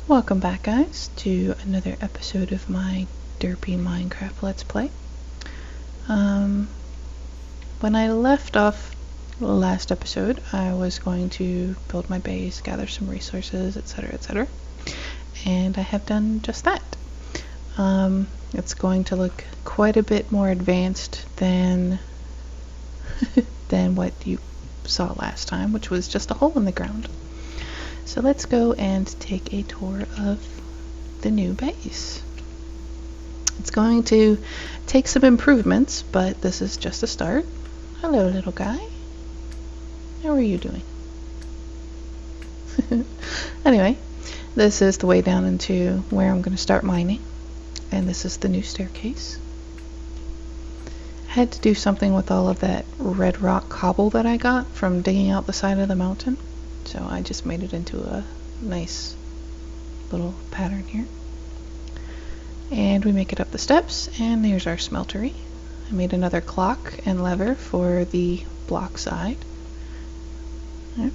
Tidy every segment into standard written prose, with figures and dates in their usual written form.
Welcome back, guys, to another episode of my derpy Minecraft Let's Play. When I left off last episode, I was going to build my base, gather some resources, etc., etc., and I have done just that. It's going to look quite a bit more advanced than than what you saw last time, which was just a hole in the ground. So let's go and take a tour of the new base. It's going to take some improvements, but this is just a start. Hello, little guy. How are you doing? Anyway, this is the way down into where I'm going to start mining. And this is the new staircase. I had to do something with all of that red rock cobble that I got from digging out the side of the mountain. So I just made it into a nice little pattern here. And we make it up the steps, and here's our smeltery. I made another clock and lever for the block side. Right.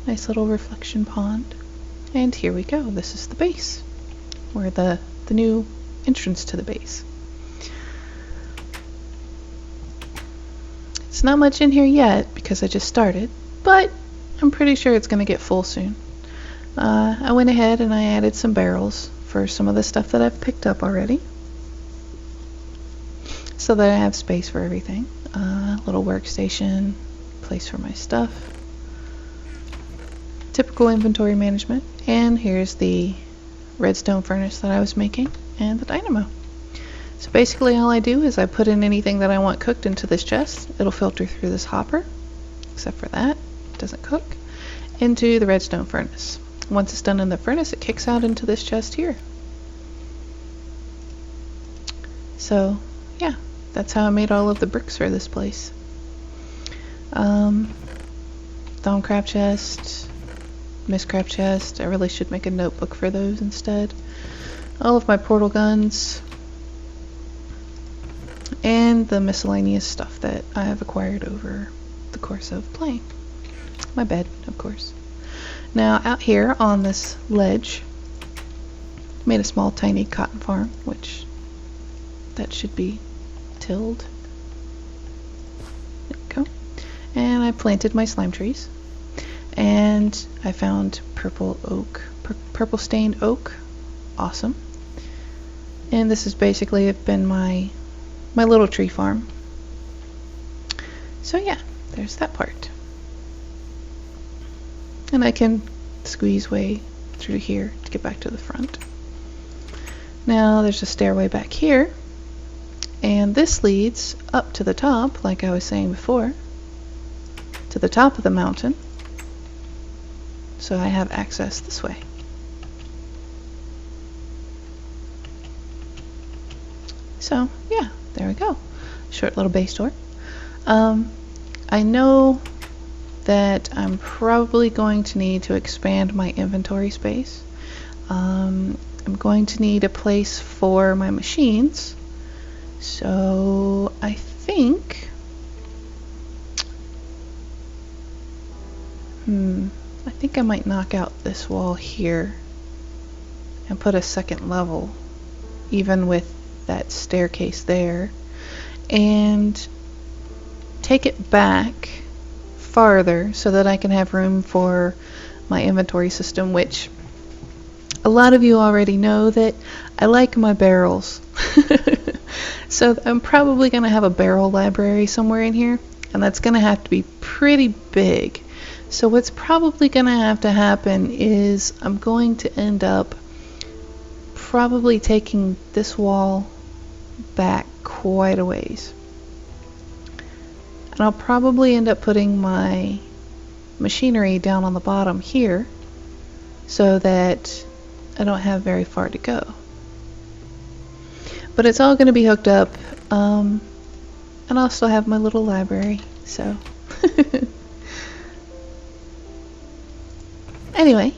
Nice little reflection pond. And here we go. This is the base. Or the new entrance to the base. It's not much in here yet because I just started, but I'm pretty sure it's going to get full soon. I went ahead and I added some barrels for some of the stuff that I've picked up already, so that I have space for everything. Little workstation, place for my stuff, typical inventory management, and here's the redstone furnace that I was making, and the dynamo. So basically all I do is I put in anything that I want cooked into this chest. It'll filter through this hopper, except for that. Doesn't cook, into the redstone furnace. Once it's done in the furnace, it kicks out into this chest here. So yeah, that's how I made all of the bricks for this place. Thaumcraft chest, Mistcraft chest. I really should make a notebook for those instead. All of my portal guns, and the miscellaneous stuff that I have acquired over the course of playing. My bed, of course. Now out here on this ledge, made a small tiny cotton farm, which that should be tilled. There we go. And I planted my slime trees, and I found purple oak, purple stained oak. Awesome. And this has basically been my little tree farm. So yeah, there's that part. And I can squeeze way through here to get back to the front. Now there's a stairway back here, and this leads up to the top, like I was saying before, to the top of the mountain. So I have access this way. So yeah, there we go. Short little base tour. I know that I'm probably going to need to expand my inventory space. I'm going to need a place for my machines. So I think I might knock out this wall here and put a second level, even with that staircase there, and take it back farther so that I can have room for my inventory system, which a lot of you already know that I like my barrels. So I'm probably going to have a barrel library somewhere in here, and that's going to have to be pretty big. So what's probably going to have to happen is I'm going to end up probably taking this wall back quite a ways. And I'll probably end up putting my machinery down on the bottom here so that I don't have very far to go. But it's all going to be hooked up, and I'll still have my little library, so. Anyway,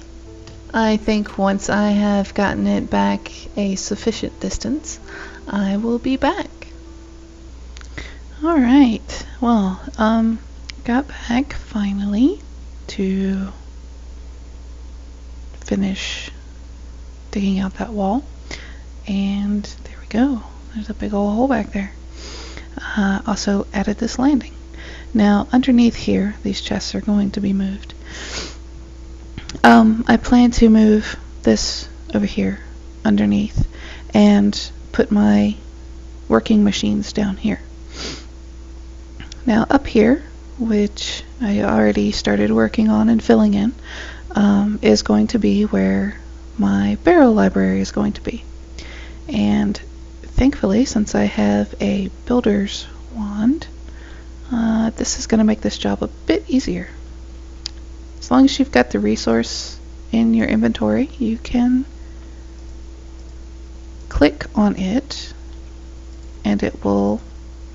I think once I have gotten it back a sufficient distance, I will be back. Alright, well, got back finally to finish digging out that wall. And there we go. There's a big old hole back there. Also added this landing. Now underneath here, these chests are going to be moved. I plan to move this over here underneath and put my working machines down here. Now up here, which I already started working on and filling in, is going to be where my barrel library is going to be. And thankfully, since I have a builder's wand, this is going to make this job a bit easier. As long as you've got the resource in your inventory, you can click on it and it will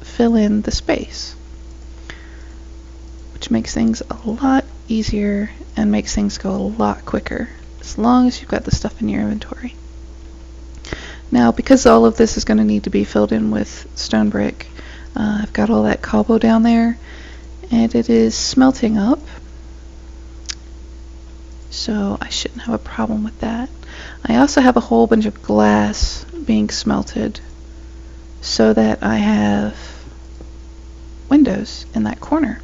fill in the space, which makes things a lot easier and makes things go a lot quicker, as long as you've got the stuff in your inventory. Now, because all of this is going to need to be filled in with stone brick, I've got all that cobble down there, and it is smelting up, so I shouldn't have a problem with that. I also have a whole bunch of glass being smelted so that I have windows in that corner.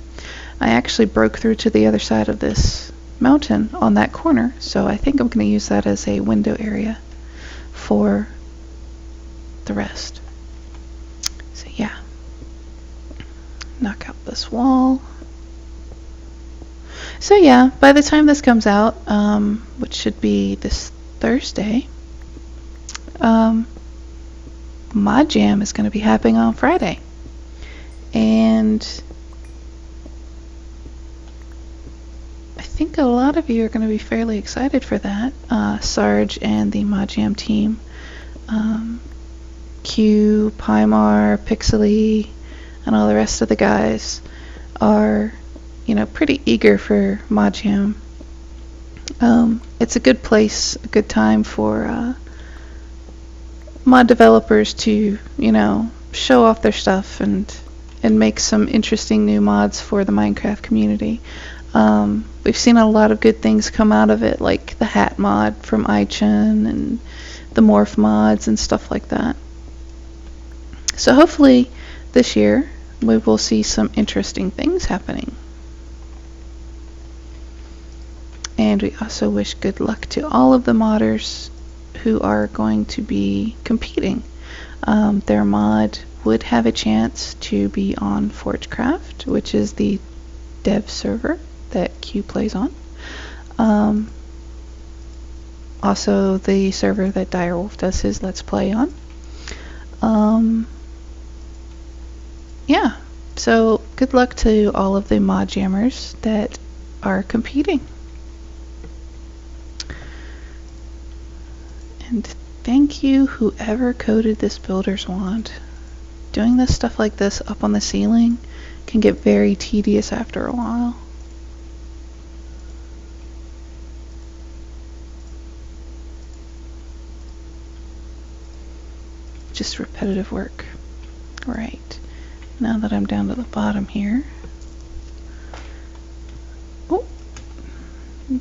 I actually broke through to the other side of this mountain on that corner, so I think I'm going to use that as a window area for the rest. So yeah, knock out this wall. So yeah, by the time this comes out, which should be this Thursday, Mod Jam is going to be happening on Friday. And I think a lot of you are going to be fairly excited for that. Sarge and the Mod Jam team, Q, Pymar, Pixely, and all the rest of the guys are, you know, pretty eager for Mod Jam. It's a good place, a good time for mod developers to, you know, show off their stuff and make some interesting new mods for the Minecraft community. We've seen a lot of good things come out of it, like the hat mod from iChun and the morph mods and stuff like that. So hopefully this year we will see some interesting things happening. And we also wish good luck to all of the modders who are going to be competing. Their mod would have a chance to be on Forgecraft, which is the dev server that Q plays on. Also the server that Direwolf does his Let's Play on. Yeah, so good luck to all of the mod jammers that are competing. And thank you whoever coded this builder's wand. Doing this stuff like this up on the ceiling can get very tedious after a while. Just repetitive work. Right. Now that I'm down to the bottom here. Oh,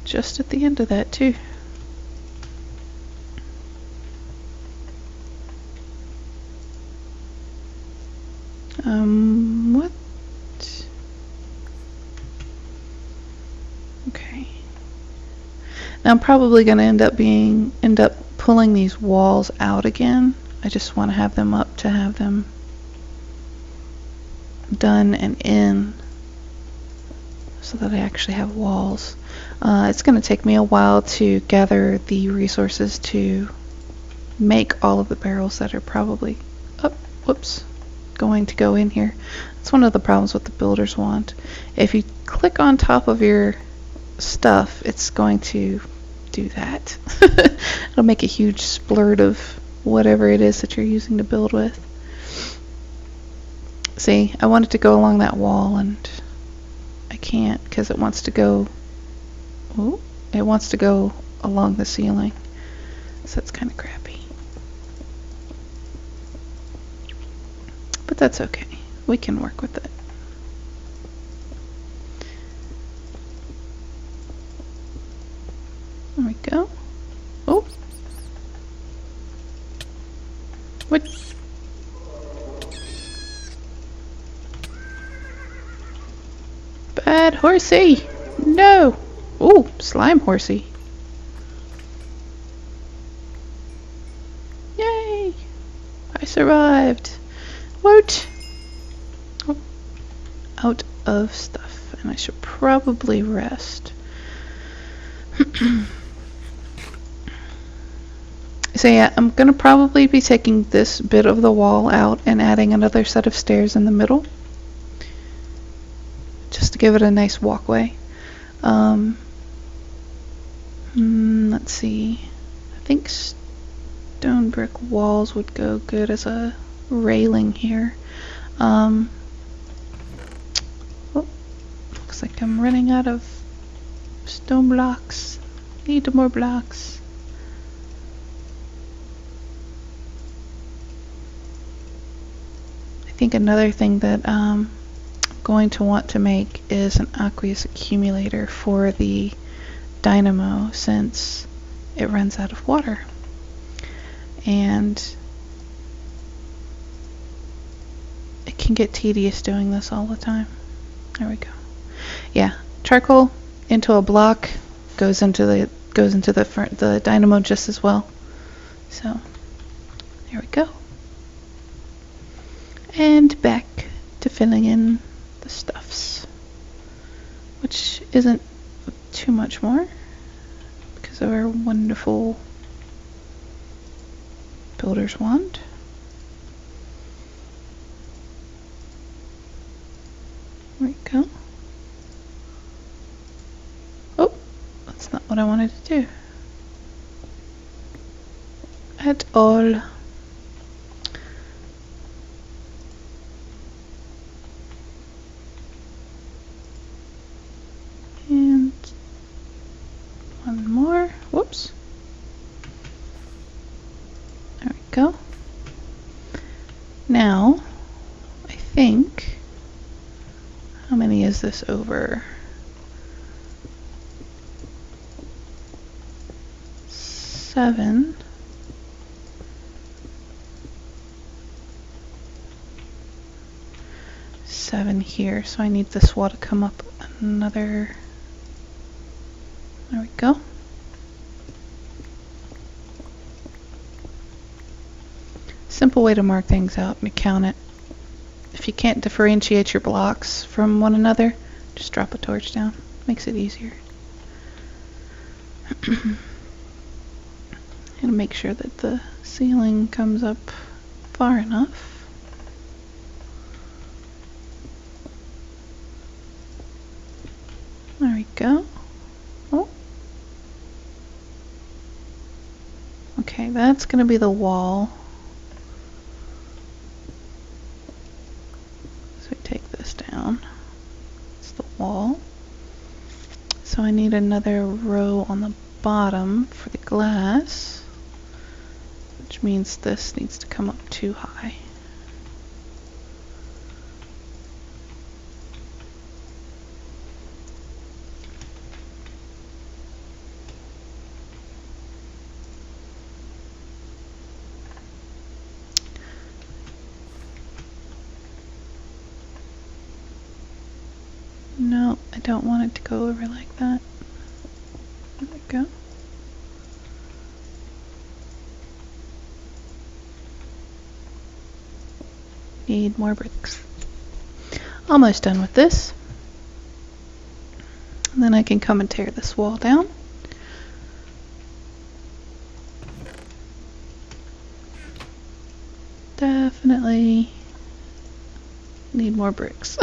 just at the end of that too. What? Okay. Now I'm probably going to end up pulling these walls out again. I just want to have them up to have them done and in so that I actually have walls. It's going to take me a while to gather the resources to make all of the barrels that are probably going to go in here. That's one of the problems with the builder's wand. If you click on top of your stuff, it's going to do that. It'll make a huge splurt of whatever it is that you're using to build with. See, I wanted to go along that wall and I can't because it wants to go along the ceiling. So that's kind of crappy. But that's okay. We can work with it. There we go. Oh, What? Bad horsey! No! Ooh, slime horsey. Yay! I survived. Woot! Oh, out of stuff, and I should probably rest. So yeah, I'm gonna probably be taking this bit of the wall out and adding another set of stairs in the middle, just to give it a nice walkway. Let's see. I think stone brick walls would go good as a railing here. Oh, looks like I'm running out of stone blocks. Need more blocks. I think another thing that I'm going to want to make is an aqueous accumulator for the dynamo, since it runs out of water. And it can get tedious doing this all the time. There we go. Yeah, charcoal into a block goes into the dynamo just as well. So there we go. And back to filling in the stuffs, which isn't too much more because of our wonderful builder's wand. There we go. Oh, that's not what I wanted to do at all. And one more. Whoops. There we go. Now, I think, how many is this over? 7. Here, so I need this wall to come up another. There we go. Simple way to mark things out and count it. If you can't differentiate your blocks from one another, just drop a torch down. Makes it easier. And make sure that the ceiling comes up far enough. There we go. Oh. Okay, that's going to be the wall. So we take this down. It's the wall. So I need another row on the bottom for the glass, which means this needs to come up too high. No, I don't want it to go over like that. There we go. Need more bricks. Almost done with this. And then I can come and tear this wall down. Definitely need more bricks.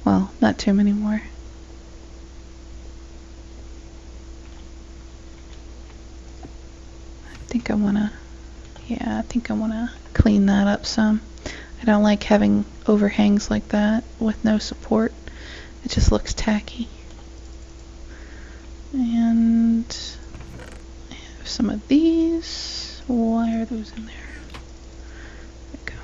Well, not too many more. I think I wanna clean that up some. I don't like having overhangs like that with no support. It just looks tacky. And I have some of these. Why are those in there? There we go.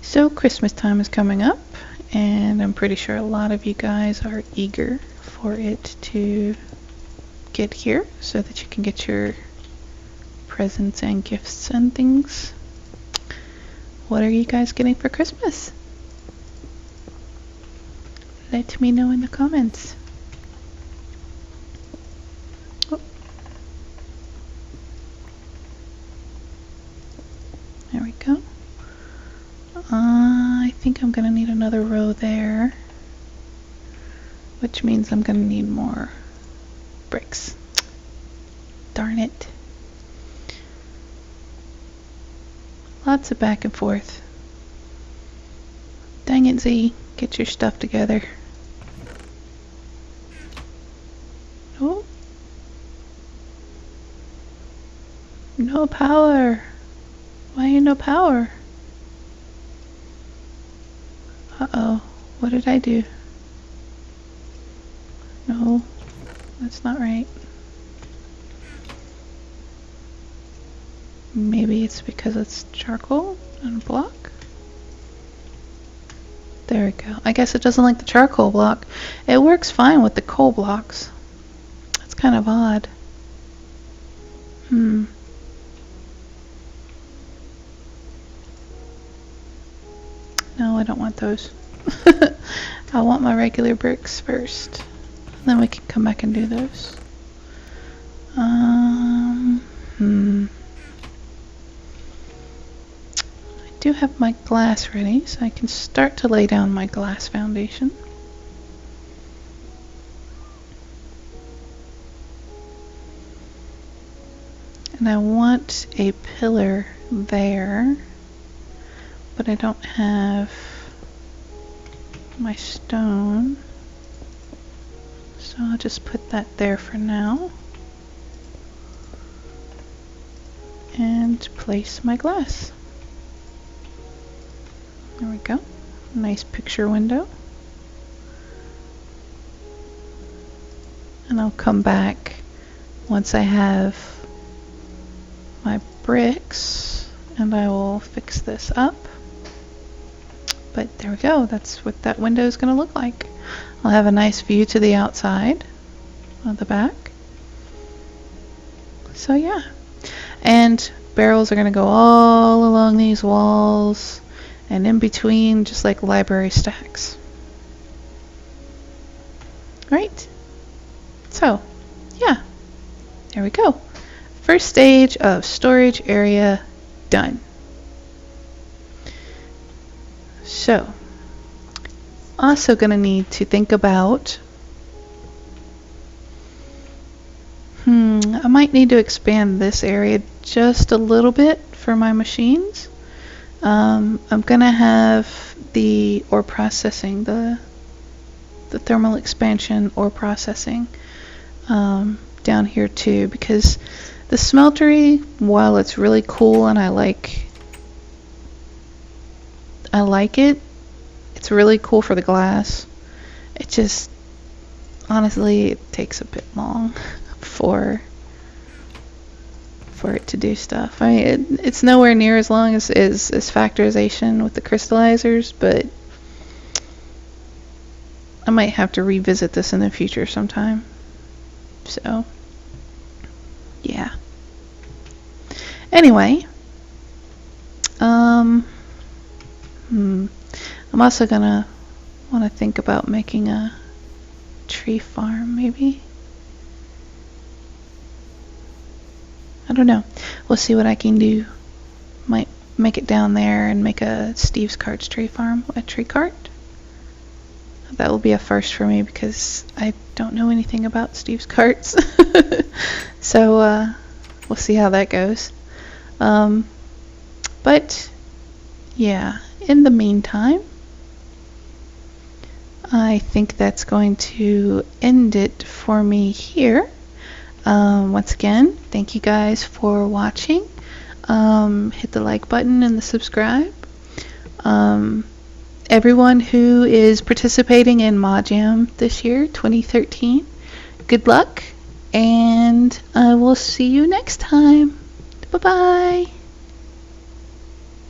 So Christmas time is coming up, and I'm pretty sure a lot of you guys are eager for it to get here so that you can get your presents and gifts and things. What are you guys getting for Christmas? Let me know in the comments. Oh. There we go. I think I'm gonna need another row there, which means I'm gonna need more bricks. Darn it. Lots of back and forth. Dang it, Z. Get your stuff together. Oh. No power. Why ain't no power? Uh-oh. What did I do? No. That's not right. Maybe it's because it's charcoal and a block? There we go. I guess it doesn't like the charcoal block. It works fine with the coal blocks. That's kind of odd. No, I don't want those. I want my regular bricks first. Then we can come back and do those. I do have my glass ready, so I can start to lay down my glass foundation. And I want a pillar there, but I don't have my stone, so I'll just put that there for now and place my glass. There we go. Nice picture window. And I'll come back once I have my bricks and I will fix this up. But there we go. That's what that window is going to look like. I'll have a nice view to the outside of the back. So yeah. And barrels are going to go all along these walls and in between, just like library stacks. Right? So, yeah. There we go. First stage of storage area done. So, also going to need to think about, I might need to expand this area just a little bit for my machines. I'm going to have the ore processing, the thermal expansion ore processing down here too, because the smeltery, while it's really cool and I like it, it's really cool for the glass. It just, honestly, it takes a bit long for it to do stuff. I mean, it's nowhere near as long as factorization with the crystallizers, but I might have to revisit this in the future sometime. So, yeah. Anyway, I'm also gonna want to think about making a tree farm, maybe. I don't know. We'll see what I can do. Might make it down there and make a Steve's Carts tree farm, a tree cart. That will be a first for me because I don't know anything about Steve's Carts. So we'll see how that goes. But yeah, in the meantime, I think that's going to end it for me here. Once again, thank you guys for watching. Hit the like button and the subscribe. Everyone who is participating in Mod Jam this year, 2013, good luck, and I will see you next time. Bye-bye.